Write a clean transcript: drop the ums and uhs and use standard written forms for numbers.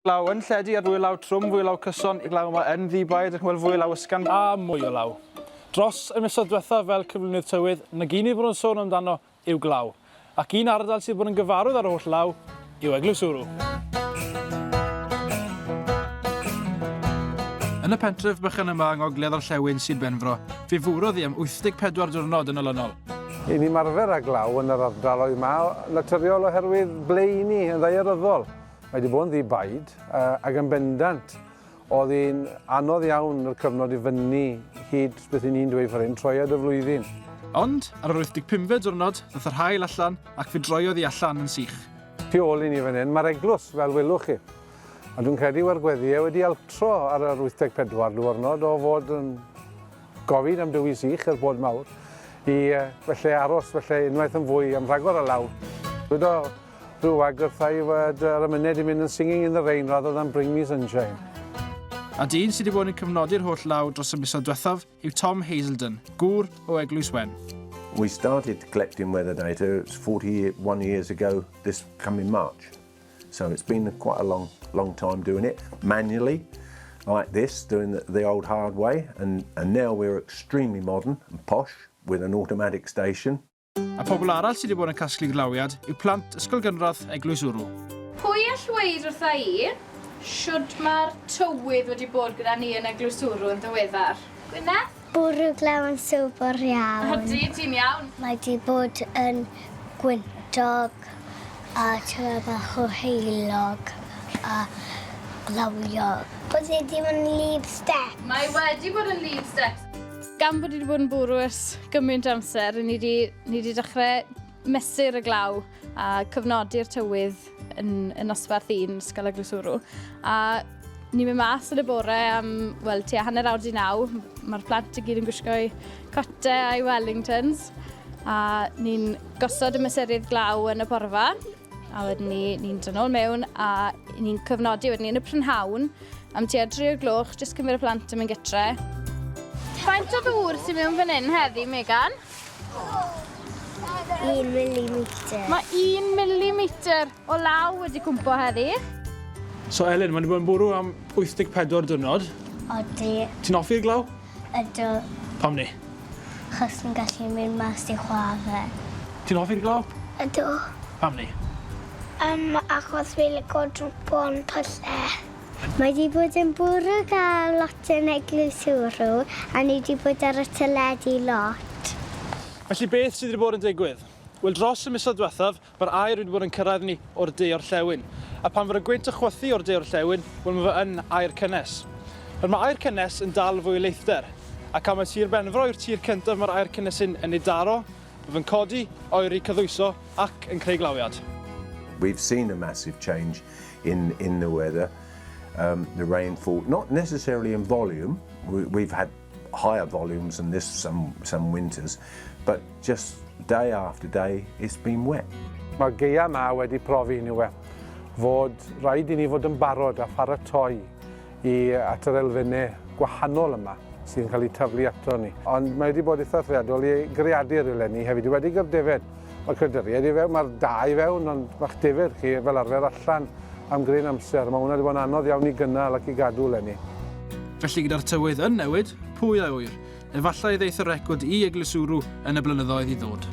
Glaw yn lledu ar fwy law trwm, fwy law cyson, I glaw yma yn ddibaid ac yn fwy law ysgan. A mwy o law. Dros y misoedd diwethaf fel cyflwynydd tywydd, na gyn I bod yn sôn amdano yw glaw. Ac un ardal sydd bod yn gyfarwydd ar holl law yw Eglwyswrw. Yn y pentref bychan yma yng ngogledd orllewin Sir Benfro, fe fwrodd I am 84 diwrnod yn olynnol. I ni marfer â glaw yn yr ardaloedd yma, naturiol oherwydd bleuni yn ddaearyddol. Mae wedi bod yn ddibaid ac yn bendant. Oedd hi'n anodd iawn yr cyfnod I fyny hyd beth I ni'n dweud fan hyn, troiad y flwyddyn. Ond, ar yr 85 diwrnod, dath yr haul allan ac fe droiodd I allan yn sych. Tu ôl I ni fan hyn, mae'r eglws fel welwch chi. A dwi'n credu wargweddiau wedi altro ar yr 84 diwrnod o fod yn gofyn am dywi sych yr bod mawr I felly aros felly unwaith yn fwy am rhagor y law. Dwi'n rhyw agwrth I fod yr ymuned I mynd yn singing in the rain rather than bring me sunshine. A dyn sydd wedi bod yn cefnogi'r holl law dros y misoedd diwethaf yw Tom Hazelden, gŵr o Eglwyswrw. We started collecting weather data 41 years ago this coming March. So it's been quite a long time doing it manually, like this, doing the old hard way, and now we're extremely modern and posh with an automatic station. A pobl arall sydd wedi bod yn casglu glawiad yw plant ysgol gynradd Eglwyswrw. Pwy all weid wrtha I, siwd mae'r tywydd wedi bod gyda ni yn Eglwyswrw yn ddiweddar? Gwyneth? Bwrw glaw yn swper iawn. Ydy, ti'n iawn? Mae wedi bod yn gwyntog a tywa bach o heilog a glawiog. Bod e ddim yn leaf step. Mae wedi bod yn lead steps. Gan bod wedi bod yn bwrw ers gymaint amser, ni wedi dechrau mesur y glaw a cyfnodi'r tywydd yn nosbarth un ysgol Eglwyswrw. A ni'n mynd mas yn y bore am, wel, tua hanner awr 9. Mae'r plant I gyd yn gwisgo cotau a'i Wellingtons. A ni'n gosod y mesurydd glaw yn y porfa. A wedyn ni'n dod nôl mewn a ni'n cyfnodi wedyn ni yn y prynhawn am tua 3 o'r gloch, jyst cymryd y plant yn mynd gytre. Faint o ddŵr sy'n mewn fan hyn heddi, Megan? 1 millimetre. Mae 1 millimetre o law wedi cwmpo heddi. So Elin, mae'n bod yn bwrw am 84 diwrnod. Odi. Ti'n offi'r glaw? Ydw. Pam ni? Chos yn gallu mynd mas I chwarae. Ti'n offi'r glaw? Ydw. Pam ni? Achos fi licio drwbon pylle. Mae wedi bod yn bwrw gael lot yn Eglwyswrw a ni wedi bod ar y teledu lot. Felly beth sydd wedi bod yn digwydd? Wel, dros y misoedd diwethaf, mae'r aer wedi bod yn cyrraedd ni o'r de orllewin. A pan fydd y gwynt yn chwythu o'r de orllewin, wel mae fe yn aer cynnes. Wel, mae aer cynnes yn dal fwy leithder. Ac am y Sir Benfro yw'r tir cyntaf mae'r aer cynnes yn ei daro, mae fe'n codi, oeri cyddwyso ac yn creu glawiad. We've seen a massive change in the weather. The rainfall, not necessarily in volume. We've had higher volumes than this some winters, but just day after day it's been wet. Mae geia yma wedi profi ni fod rhaid I ni fod yn barod a pharatoi at yr elfennau gwahanol yma sy'n cael eu taflu ato ni. Ond mae wedi bod eitha threadol I greadu'r eleni hefyd. Wedi gyrdefed. Mae cyduriad I fewn, mae'r da I fewn, ond mae'ch defyd chi fel arfer allan am gryn amser. Mae hwnna wedi bod yn anodd iawn I gynnal ac I gadw eleni. Felly gyda'r tywydd yn newid, pwy a wyr, efallai ddeith y record I Eglwyswrw yn y blynyddoedd I ddod.